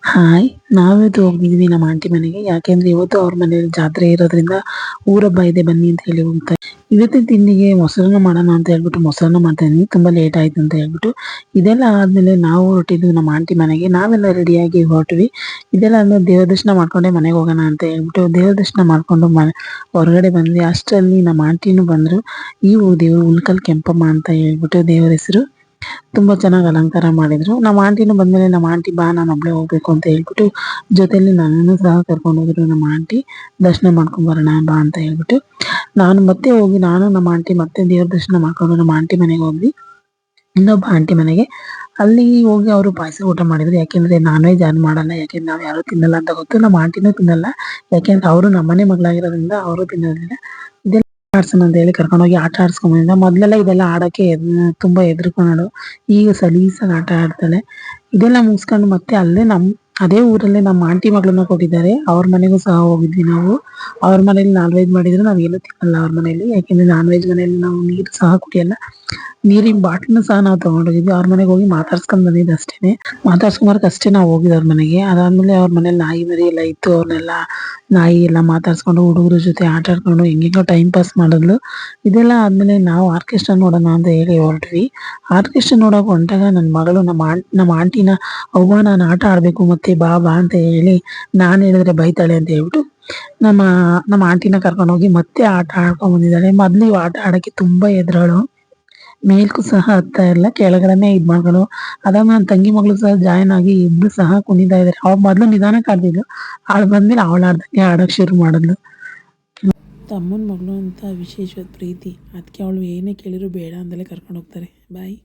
Hi! ನಾವಿವತ್ತು ಹೋಗಿದ್ವಿ ನಮ್ಮ ಆಂಟಿ ಮನೆಗೆ. ಯಾಕೆಂದ್ರೆ ಇವತ್ತು ಅವ್ರ ಮನೇಲಿ ಜಾತ್ರೆ ಇರೋದ್ರಿಂದ ಊರಬ್ಬ ಇದೆ ಬನ್ನಿ ಅಂತ ಹೇಳಿ ಹೋಗ್ತಾ ಇವತ್ತಿನ ತಿಂಡಿಗೆ ಮೊಸರನ್ನ ಮಾಡೋಣ ಅಂತ ಹೇಳ್ಬಿಟ್ಟು ಮೊಸರನ್ನ ಮಾಡ್ತಾ ಇದೀನಿ. ತುಂಬಾ ಲೇಟ್ ಆಯ್ತು ಅಂತ ಹೇಳ್ಬಿಟ್ಟು. ಇದೆಲ್ಲ ಆದ್ಮೇಲೆ ನಾವು ಹೊರಟಿದ್ವಿ ನಮ್ಮ ಆಂಟಿ ಮನೆಗೆ. ನಾವೆಲ್ಲ ರೆಡಿಯಾಗಿ ಹೊರಟ್ವಿ. ಇದೆಲ್ಲ ಆದ್ಮೇಲೆ ದೇವ್ರ ದರ್ಶನ ಮಾಡ್ಕೊಂಡೆ ಮನೆಗೆ ಹೋಗೋಣ ಅಂತ ಹೇಳ್ಬಿಟ್ಟು ದೇವ್ರ ದರ್ಶನ ಮಾಡ್ಕೊಂಡು ಹೊರಗಡೆ ಬಂದ್ವಿ. ಅಷ್ಟರಲ್ಲಿ ನಮ್ಮ ಆಂಟಿನೂ ಬಂದ್ರು. ಈ ದೇವ್ರು ಉಳ್ಕಲ್ ಕೆಂಪಮ್ಮ ಅಂತ ಹೇಳ್ಬಿಟ್ಟು ದೇವರ ಹೆಸರು. ತುಂಬಾ ಚೆನ್ನಾಗಿ ಅಲಂಕಾರ ಮಾಡಿದ್ರು. ನಮ್ಮ ಆಂಟಿನೂ ಬಂದ್ಮೇಲೆ ನಮ್ಮ ಆಂಟಿ ಬಾ ನಾನು ಒಬ್ಳೆ ಹೋಗ್ಬೇಕು ಅಂತ ಹೇಳ್ಬಿಟ್ಟು ಜೊತೆಲಿ ನನ್ನನ್ನು ಸಹ ಕರ್ಕೊಂಡು ಹೋದ್ರು ನಮ್ಮ ಆಂಟಿ. ದರ್ಶನ ಮಾಡ್ಕೊಂಡ್ ಬರೋಣ ಬಾ ಅಂತ ಹೇಳ್ಬಿಟ್ಟು ನಾನು ಮತ್ತೆ ಹೋಗಿ ನಾನು ನಮ್ಮ ಆಂಟಿ ಮತ್ತೆ ದೇವ್ರ ದರ್ಶನ ಮಾಡ್ಕೊಂಡು ನಮ್ಮ ಆಂಟಿ ಮನೆಗೆ ಹೋದ್ವಿ. ಇನ್ನೊಬ್ಬ ಆಂಟಿ ಮನೆಗೆ ಅಲ್ಲಿ ಹೋಗಿ ಅವರು ಪಾಯಸ ಊಟ ಮಾಡಿದ್ರು. ಯಾಕೆಂದ್ರೆ ನಾನ್ ವೆಜ್ ಯಾರು ಮಾಡಲ್ಲ, ಯಾಕೆಂದ್ರೆ ನಾವ್ ಯಾರು ತಿನ್ನಲ್ಲ ಅಂತ ಗೊತ್ತು. ನಮ್ಮ ಆಂಟಿನೂ ತಿನ್ನಲ್ಲ, ಯಾಕೆಂದ್ರೆ ಅವರು ನಮ್ಮನೆ ಮಗಳಾಗಿರೋದ್ರಿಂದ ಅವರು ತಿನ್ನೋದಿಲ್ಲ. ಇದೆಲ್ಲ ಆಡ್ಸೋಣ ಅಂತ ಹೇಳಿ ಕರ್ಕೊಂಡೋಗಿ ಆಟ ಆಡ್ಸ್ಕೊಂಡ್ ಬಂದಿದ್ದ. ಮೊದ್ಲೆಲ್ಲ ಇದೆಲ್ಲ ಆಡಕ್ಕೆ ತುಂಬಾ ಹೆದರ್ಕೊಳ್ಳೋಳು. ಈಗ ಸಲೀಸಾಗಿ ಆಟ ಆಡ್ತಾಳೆ. ಇದೆಲ್ಲ ಮುಗಿಸ್ಕೊಂಡು ಮತ್ತೆ ಅಲ್ಲೇ ಅದೇ ಊರಲ್ಲೇ ನಮ್ಮ ಆಂಟಿ ಮಗಳನ್ನ ಕೊಟ್ಟಿದ್ದಾರೆ. ಅವ್ರ ಮನೆಗೂ ಸಹ ಹೋಗಿದ್ವಿ ನಾವು. ಅವ್ರ ಮನೇಲಿ ನಾನ್ ವೆಜ್ ಮಾಡಿದ್ರು ನಾವ್ ಏನು ತಿನ್ನಲ್ಲ ಅವ್ರ ಮನೇಲಿ. ಯಾಕೆಂದ್ರೆ ನಾನ್ ವೆಜ್ ಮನೇಲಿ ನಾವು ನೀರು ಸಹ ಕುಡಿಯಲ್ಲ. ನೀರಿನ ಬಾಟ್ಲನ್ನು ಸಹ ನಾವು ತಗೊಂಡೋಗಿದ್ವಿ. ಅವ್ರ ಮನೆಗೆ ಹೋಗಿ ಮಾತಾಡ್ಸ್ಕೊಂಡ್ ಬಂದಿದ್ದು ಅಷ್ಟೇನೆ. ಮಾತಾಡ್ಸ್ಕೊಂಬರಕ್ ಅಷ್ಟೇ ನಾವು ಹೋಗಿದ್ದು ಅವ್ರ ಮನೆಗೆ. ಅದಾದ್ಮೇಲೆ ಅವ್ರ ಮನೇಲಿ ನಾಯಿ ಮರಿ ಎಲ್ಲ ಇತ್ತು. ಅವ್ರನ್ನೆಲ್ಲ ನಾಯಿ ಎಲ್ಲ ಮಾತಾಡ್ಸ್ಕೊಂಡು ಹುಡುಗರ ಜೊತೆ ಆಟ ಆಡ್ಕೊಂಡು ಹೆಂಗೆಂಗೋ ಟೈಮ್ ಪಾಸ್ ಮಾಡಿದ್ಲು. ಇದೆಲ್ಲ ಆದ್ಮೇಲೆ ನಾವು ಆರ್ಕೆಸ್ಟ್ರಾ ನೋಡೋಣ ಅಂತ ಹೇಳಿ ಹೊರಟ್ವಿ. ಆರ್ಕೆಸ್ಟ್ರಾ ನೋಡಕ್ ಹೊಂಟಾಗ ನನ್ನ ಮಗಳು ನಮ್ಮ ಆಂಟಿನ ಅವ್ವ ನಾನು ಆಟ ಆಡ್ಬೇಕು ಮತ್ತೆ ಬಾ ಬಾ ಅಂತ ಹೇಳಿ ನಾನ್ ಹೇಳಿದ್ರೆ ಬೈತಾಳೆ ಅಂತ ಹೇಳ್ಬಿಟ್ಟು ನಮ್ಮ ನಮ್ಮ ಆಂಟಿನ ಕರ್ಕೊಂಡು ಹೋಗಿ ಮತ್ತೆ ಆಟ ಆಡ್ಕೊಂಡ್ ಬಂದಿದ್ದಾಳೆ. ಮೊದ್ಲು ಆಟ ಆಡಕ್ಕೆ ತುಂಬಾ ಎದ್ರಳು. ಮೇಲ್ಕು ಸಹ ಹತ್ತಾ ಇಲ್ಲ, ಕೆಳಗಡೆನೆ ಮಾಡ್ಗಳು. ಅದಾದ್ಮೇಲೆ ನನ್ನ ತಂಗಿ ಮಗಳು ಸಹ ಜಾಯ್ನ್ ಆಗಿ ಇಬ್ರು ಸಹ ಕುಣಿತಾ ಇದಾರೆ. ಅವ್ಳು ಮೊದ್ಲು ನಿಧಾನಕ್ಕೆ ಆಡ್ತಿದ್ಲು. ಅವಳು ಬಂದ್ಮೇಲೆ ಅವಳು ಆಡ್ದಂಗೆ ಆಡಕ್ ಶುರು ಮಾಡಿದ್ಲು. ತಮ್ಮನ ಮಗಳು ಅಂತ ವಿಶೇಷವಾದ ಪ್ರೀತಿ. ಅದಕ್ಕೆ ಅವಳು ಏನೇ ಕೇಳಿದ್ರು ಬೇಡ ಅಂದಲೇ ಕರ್ಕೊಂಡು ಹೋಗ್ತಾರೆ. ಬಾಯ್.